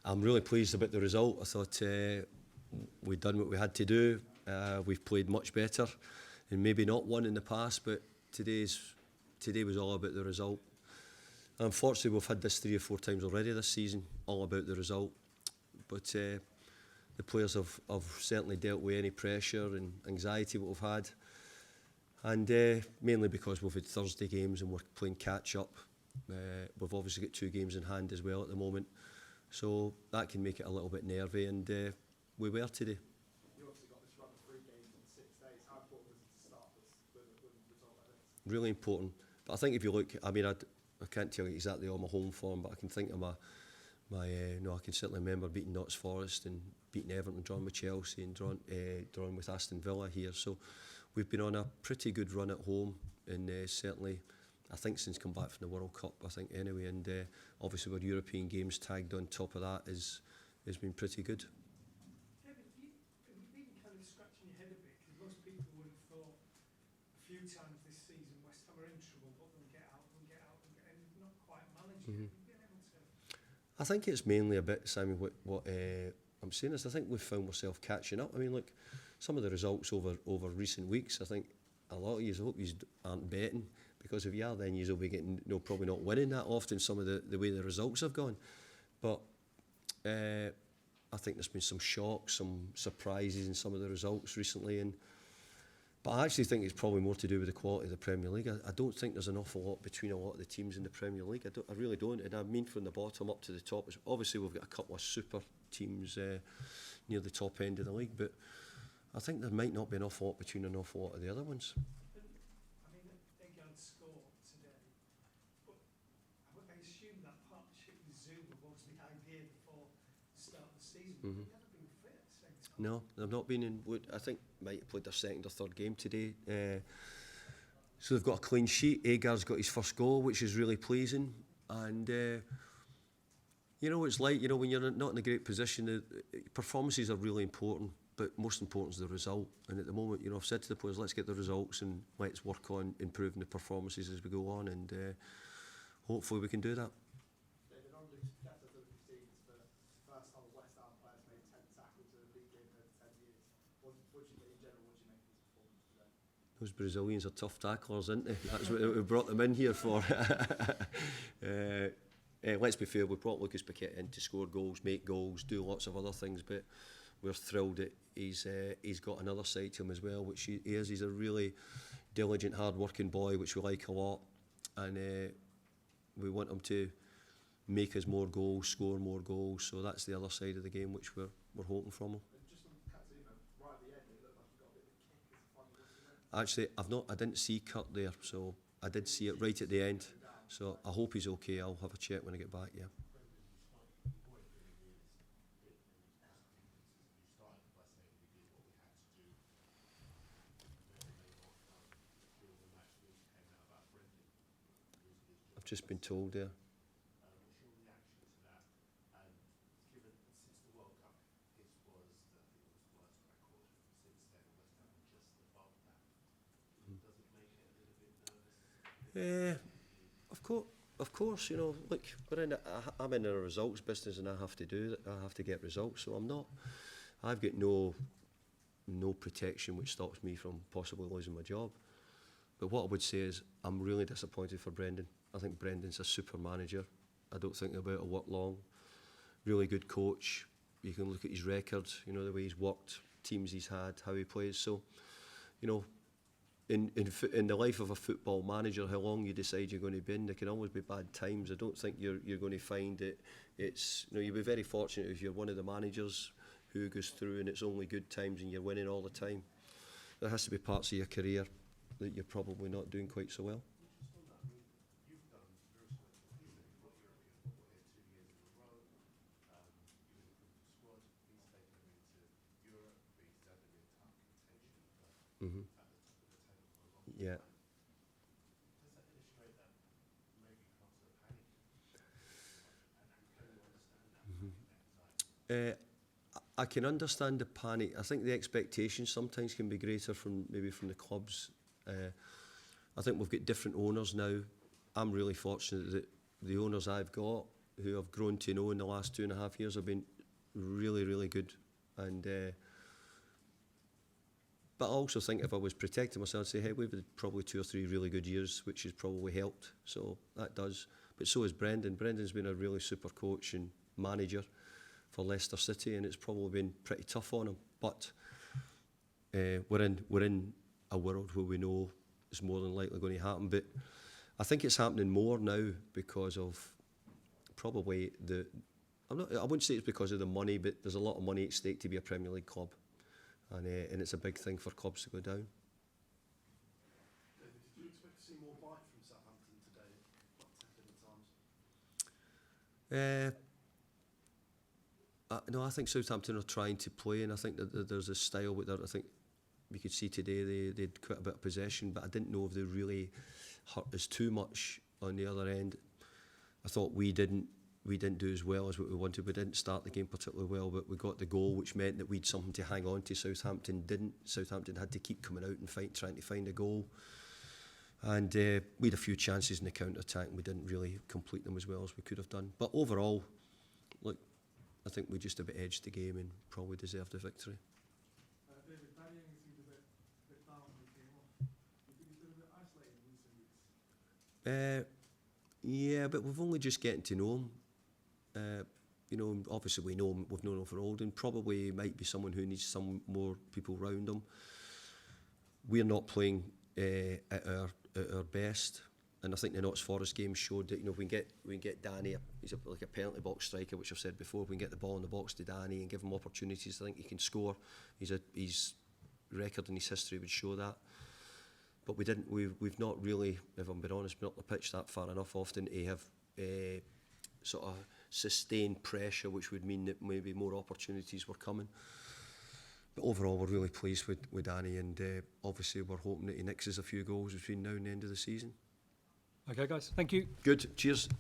I'm really pleased about the result. I thought we'd done what we had to do. We've played much better, and maybe not won in the past, but today was all about the result. Unfortunately, we've had this 3 or 4 times already this season, all about the result. But the players have certainly dealt with any pressure and anxiety that we've had. And mainly because we've had Thursday games and we're playing catch-up. We've obviously got 2 games in hand as well at the moment. So that can make it a little bit nervy, and we were today. You obviously got this run of 3 games in 6 days. How important was it to start with a result like this? Really important. But I think if you look, I mean, I can't tell you exactly all my home form, but I can think of I can certainly remember beating Notts Forest and beating Everton, drawn with Chelsea and drawn with Aston Villa here. So we've been on a pretty good run at home, and certainly, I think since come back from the World Cup, I think anyway, and obviously with European games tagged on top of that has been pretty good. Have you been kind of scratching your head a bit? Because most people would have thought a few times this season West Ham are in trouble, but they'll get out, and not quite managing it. I think it's mainly a bit, Simon, what I'm saying is I think we've found ourselves catching up. I mean, look, some of the results over recent weeks, I think a lot of you, I hope you aren't betting, because if you are, then you'll be getting, probably not winning that often, some of the way the results have gone. But I think there's been some shocks, some surprises in some of the results recently, but I actually think it's probably more to do with the quality of the Premier League. I don't think there's an awful lot between a lot of the teams in the Premier League. I really don't. And I mean from the bottom up to the top. Obviously, we've got a couple of super teams near the top end of the league, but I think there might not be an awful lot between an awful lot of the other ones. I mean, Edwin scored today, but I assume that partnership with Zuma was the idea before the start of the season. Mm-hmm. They've never been fit at the same time. No, they've not been in. I think might have played their second or third game today. So they've got a clean sheet. Agar's got his first goal, which is really pleasing. And it's like, when you're not in a great position, performances are really important, but most important is the result. And at the moment, I've said to the players, let's get the results and let's work on improving the performances as we go on, and hopefully we can do that. Those Brazilians are tough tacklers, aren't they? That's what we brought them in here for. Let's be fair, we brought Lucas Paqueta in to score goals, make goals, do lots of other things, but we're thrilled that he's got another side to him as well, which he is. He's a really diligent, hard-working boy, which we like a lot, and we want him to make us more goals, score more goals. So that's the other side of the game, which we're hoping from him. Actually, I didn't see Kurt there, so I did see it right at the end. So I hope he's okay. I'll have a check when I get back, yeah. I've just been told there. Of course, look, I'm in a results business, and I have to get results. So I've got no protection which stops me from possibly losing my job. But what I would say is I'm really disappointed for Brendan. I think Brendan's a super manager. I don't think he'll be able to work long. Really good coach. You can look at his record, the way he's worked, teams he's had, how he plays. So, in the life of a football manager, how long you decide you're going to be in, there can always be bad times. I don't think you're going to find it's you'll be very fortunate if you're one of the managers who goes through and it's only good times and you're winning all the time. There has to be parts of your career that you're probably not doing quite so well. Mm-hmm. Yeah. I can understand the panic. I think the expectations sometimes can be greater from the clubs. I think we've got different owners now. I'm really fortunate that the owners I've got who I've grown to know in the last 2.5 years have been really, really good. And but I also think if I was protecting myself, I'd say, hey, we've had probably 2 or 3 really good years, which has probably helped. So that does. But so has Brendan. Brendan's been a really super coach and manager for Leicester City, and it's probably been pretty tough on him. But we're in a world where we know it's more than likely going to happen. But I think it's happening more now because of probably I wouldn't say it's because of the money, but there's a lot of money at stake to be a Premier League club, and it's a big thing for clubs to go down. David, did you expect to see more bite from Southampton today, quite tepid at times? No, I think Southampton are trying to play, and I think that there's a style with that. I think we could see today they had quite a bit of possession, but I didn't know if they really hurt us too much on the other end. I thought we didn't do as well as what we wanted. We didn't start the game particularly well, but we got the goal, which meant that we had something to hang on to. Southampton didn't. Southampton had to keep coming out and trying to find a goal. And we had a few chances in the counter-attack, and we didn't really complete them as well as we could have done. But overall, look, I think we just about edged the game and probably deserved the victory. David, Danny seemed a bit down when he came off. Do you think he's been a bit isolated in recent weeks? Yeah, but we've only just getting to know him. You know, obviously we know him, we've known him for old, and probably might be someone who needs some more people round him. We're not playing at our best, and I think the Notts Forest game showed that, you know, we can get Danny. He's like a penalty box striker, which I've said before. We can get the ball in the box to Danny and give him opportunities. I think he can score. His record and his history would show that. But we didn't. We've not really, if I'm being honest, been up the pitch that far enough often to have sort of sustained pressure, which would mean that maybe more opportunities were coming. But overall, we're really pleased with Danny, and obviously we're hoping that he nicks us a few goals between now and the end of the season. Okay, guys, thank you. Good. Cheers.